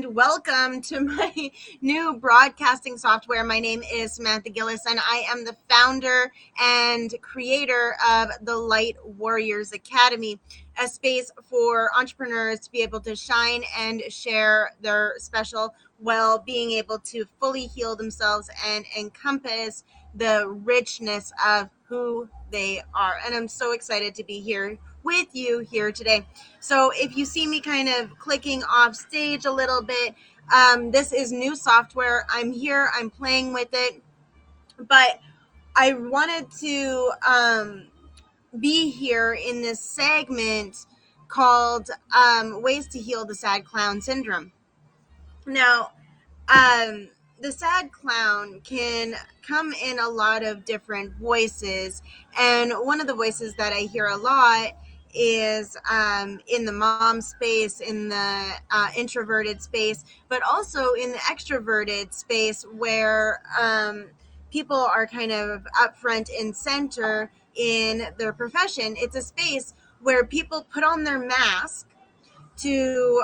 and welcome to my new broadcasting software. My name is Samantha Gillis, and I am the founder and creator of the Light Warriors Academy, a space for entrepreneurs to be able to shine and share their special while being able to fully heal themselves and encompass the richness of who they are. And I'm so excited to be here with you here today. So if you see me kind of clicking off stage a little bit, this is new software. I'm here, I'm playing with it, but I wanted to be here in this segment called Ways to Heal the Sad Clown Syndrome. Now, the sad clown can come in a lot of different voices, and one of the voices that I hear a lot is in the mom space, in the introverted space, but also in the extroverted space where people are kind of up front and center in their profession. It's a space where people put on their mask to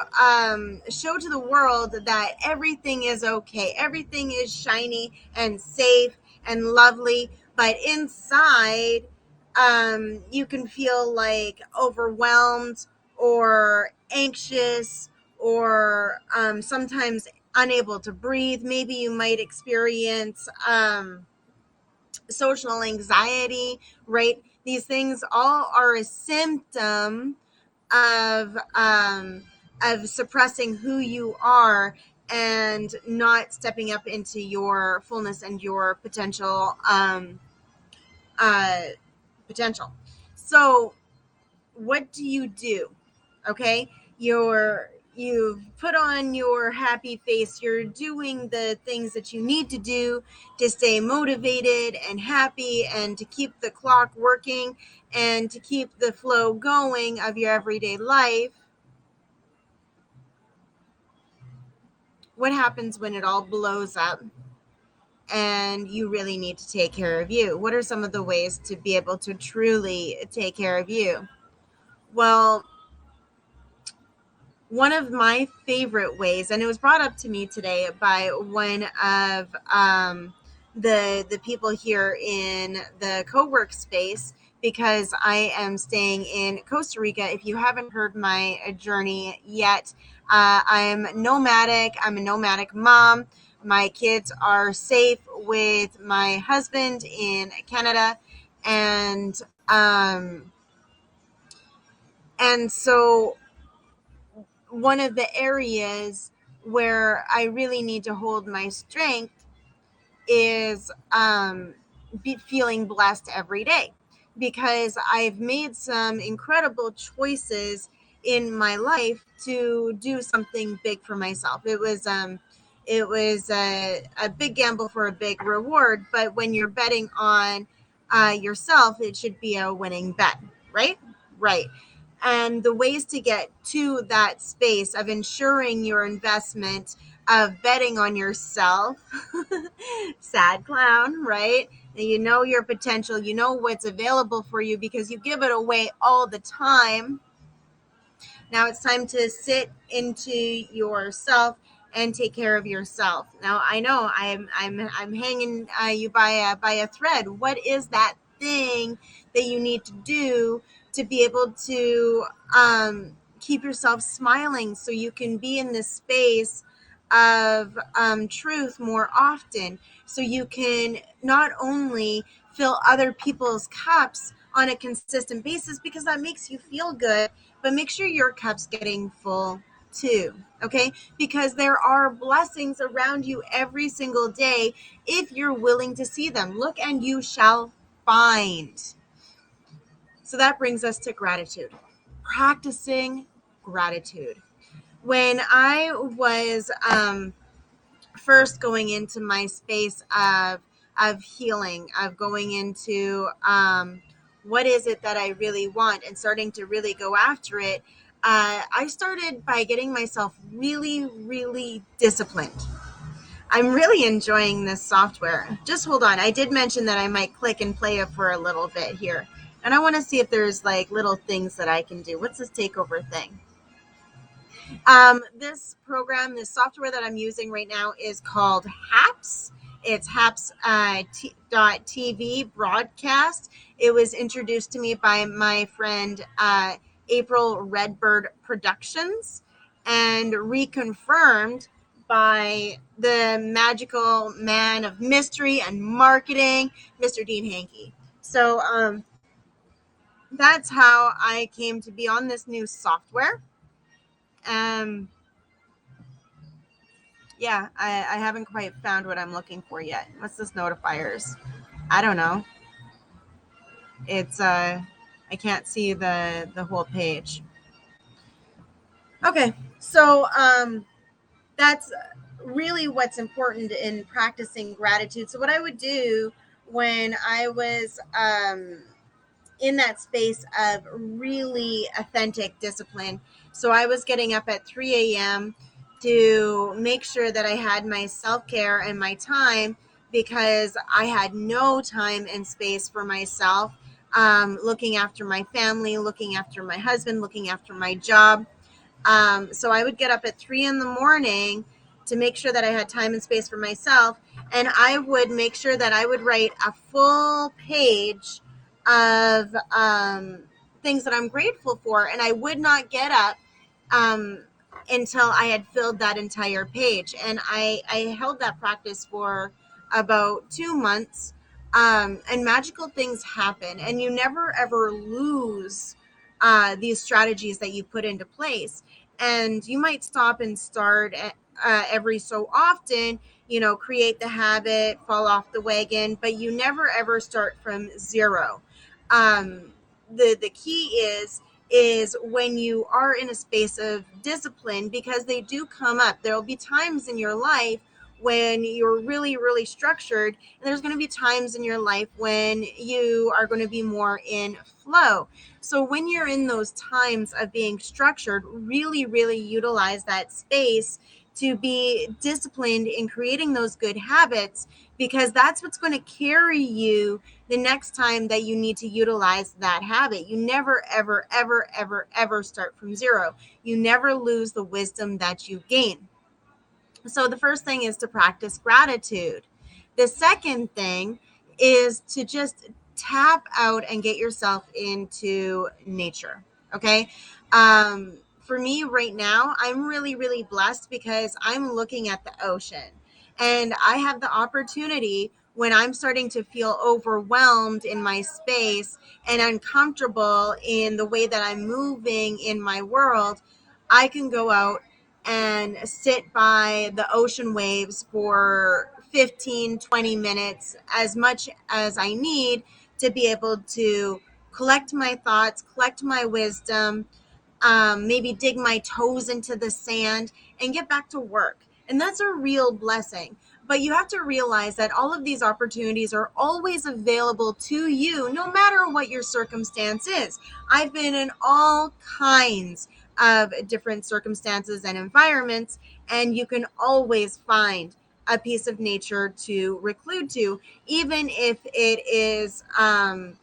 show to the world that everything is okay, everything is shiny and safe and lovely, but inside you can feel like overwhelmed or anxious or sometimes unable to breathe. Maybe you might experience social anxiety, right? These things all are a symptom of suppressing who you are and not stepping up into your fullness and your potential. So what do you do? Okay, you've put on your happy face, you're doing the things that you need to do to stay motivated and happy and to keep the clock working and to keep the flow going of your everyday life. What happens when it all blows up and you really need to take care of you? What are some of the ways to be able to truly take care of you? Well, one of my favorite ways, and it was brought up to me today by one of the people here in the co-work space, because I am staying in Costa Rica. If you haven't heard my journey yet, I'm nomadic. I'm a nomadic mom. My kids are safe with my husband in Canada, and so one of the areas where I really need to hold my strength is feeling blessed every day, because I've made some incredible choices in my life to do something big for myself. It was a big gamble for a big reward, but when you're betting on yourself, it should be a winning bet, right? Right. And the ways to get to that space of ensuring your investment, of betting on yourself, sad clown, right? You know your potential, you know what's available for you because you give it away all the time. Now it's time to sit into yourself and take care of yourself. Now I know I'm hanging you by a thread. What is that thing that you need to do to be able to keep yourself smiling so you can be in this space of truth more often, so you can not only fill other people's cups on a consistent basis because that makes you feel good, but make sure your cup's getting full too, okay? Because there are blessings around you every single day if you're willing to see them. Look and you shall find. So that brings us to gratitude. Practicing gratitude. When I was first going into my space of healing, of going into what is it that I really want and starting to really go after it, I started by getting myself really, really disciplined. I'm really enjoying this software. Just hold on. I did mention that I might click and play it for a little bit here. And I want to see if there's like little things that I can do. What's this takeover thing? This program, this software that I'm using right now is called HAPS. It's HAPS TV broadcast. It was introduced to me by my friend April Redbird Productions and reconfirmed by the magical man of mystery and marketing, Mr. Dean Hankey. So that's how I came to be on this new software. Yeah, I haven't quite found what I'm looking for yet. What's this notifiers? I don't know. It's I can't see the whole page. Okay, so that's really what's important in practicing gratitude. So what I would do when I was in that space of really authentic discipline. So I was getting up at 3 a.m. to make sure that I had my self-care and my time, because I had no time and space for myself, looking after my family, looking after my husband, looking after my job. So I would get up at 3 in the morning to make sure that I had time and space for myself. And I would make sure that I would write a full page of things that I'm grateful for. And I would not get up until I had filled that entire page. And I held that practice for about 2 months. And magical things happen. And you never, ever lose these strategies that you put into place. And you might stop and start every so often, create the habit, fall off the wagon, but you never ever start from zero. The key is when you are in a space of discipline, because they do come up. There will be times in your life when you're really, really structured, and there's going to be times in your life when you are going to be more in flow. So when you're in those times of being structured, really, really utilize that space to be disciplined in creating those good habits, because that's what's going to carry you the next time that you need to utilize that habit. You never, ever, ever, ever, ever start from zero. You never lose the wisdom that you gain. So the first thing is to practice gratitude. The second thing is to just tap out and get yourself into nature. Okay. For me right now, I'm really, really blessed because I'm looking at the ocean, and I have the opportunity, when I'm starting to feel overwhelmed in my space and uncomfortable in the way that I'm moving in my world, I can go out and sit by the ocean waves for 15, 20 minutes, as much as I need to be able to collect my thoughts, collect my wisdom, maybe dig my toes into the sand and get back to work. And that's a real blessing. But you have to realize that all of these opportunities are always available to you, no matter what your circumstance is. I've been in all kinds of different circumstances and environments, and you can always find a piece of nature to reclude to, even if it is a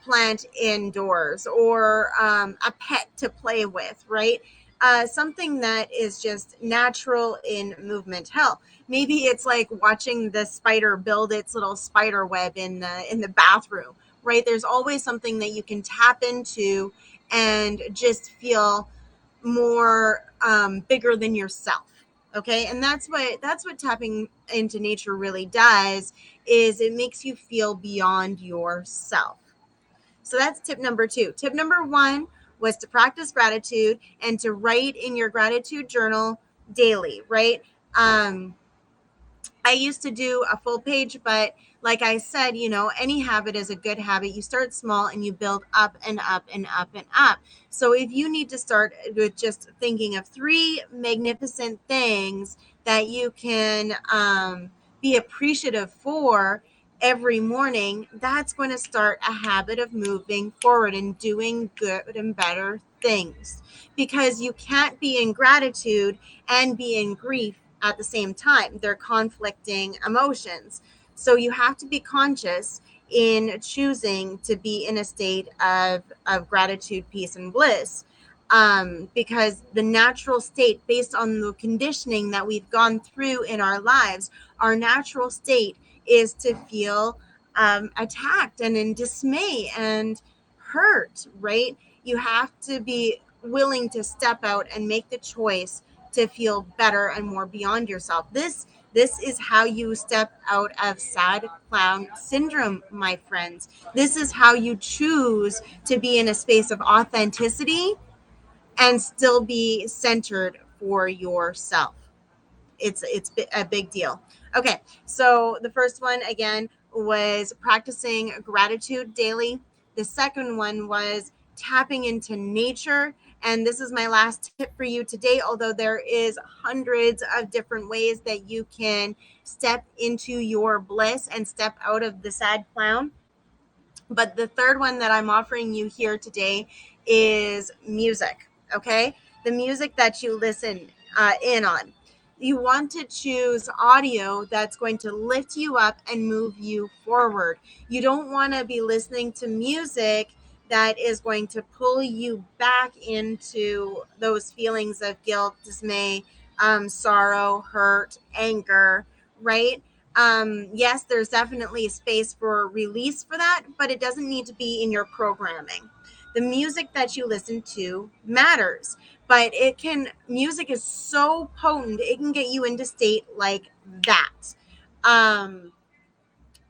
plant indoors, or a pet to play with, right? Something that is just natural in movement. Hell, maybe it's like watching the spider build its little spider web in the bathroom, right? There's always something that you can tap into and just feel more bigger than yourself. Okay, and that's what tapping into nature really does, is it makes you feel beyond yourself. So that's tip number 2. Tip number 1 was to practice gratitude and to write in your gratitude journal daily, right? I used to do a full page, but like I said, any habit is a good habit. You start small and you build up and up and up and up. So if you need to start with just thinking of 3 magnificent things that you can be appreciative for every morning, that's going to start a habit of moving forward and doing good and better things, because you can't be in gratitude and be in grief at the same time. They're conflicting emotions. So you have to be conscious in choosing to be in a state of gratitude, peace, and bliss. because the natural state, based on the conditioning that we've gone through in our lives, our natural state is to feel attacked and in dismay and hurt, right? You have to be willing to step out and make the choice to feel better and more beyond yourself. This is how you step out of sad clown syndrome, my friends. This is how you choose to be in a space of authenticity and still be centered for yourself. It's a big deal. Okay, so the first one again was practicing gratitude daily. The second one was tapping into nature, and this is my last tip for you today, although there is hundreds of different ways that you can step into your bliss and step out of the sad clown. But the third one that I'm offering you here today is music. Okay, the music that you listen in on. You want to choose audio that's going to lift you up and move you forward. You don't want to be listening to music that is going to pull you back into those feelings of guilt, dismay, sorrow, hurt, anger, right? Yes, there's definitely space for release for that, but it doesn't need to be in your programming. The music that you listen to matters, but music is so potent, it can get you into state like that.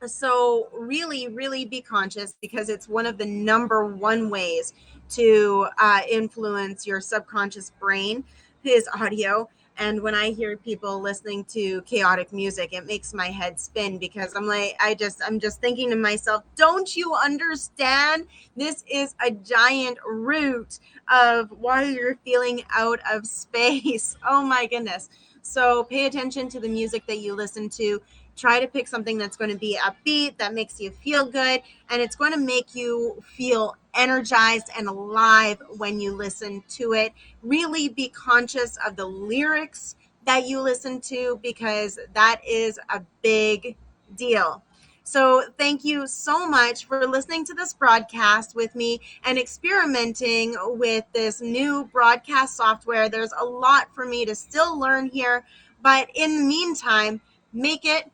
So really, really be conscious, because it's one of the number one ways to influence your subconscious brain is audio. And when I hear people listening to chaotic music, it makes my head spin, because I'm just thinking to myself, don't you understand? This is a giant root of why you're feeling out of space. Oh my goodness. So pay attention to the music that you listen to. Try to pick something that's going to be upbeat, that makes you feel good, and it's going to make you feel energized and alive when you listen to it. Really be conscious of the lyrics that you listen to, because that is a big deal. So thank you so much for listening to this broadcast with me and experimenting with this new broadcast software. There's a lot for me to still learn here, but in the meantime, make it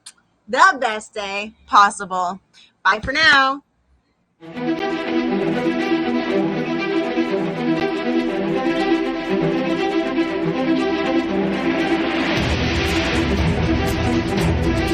the best day possible. Bye for now.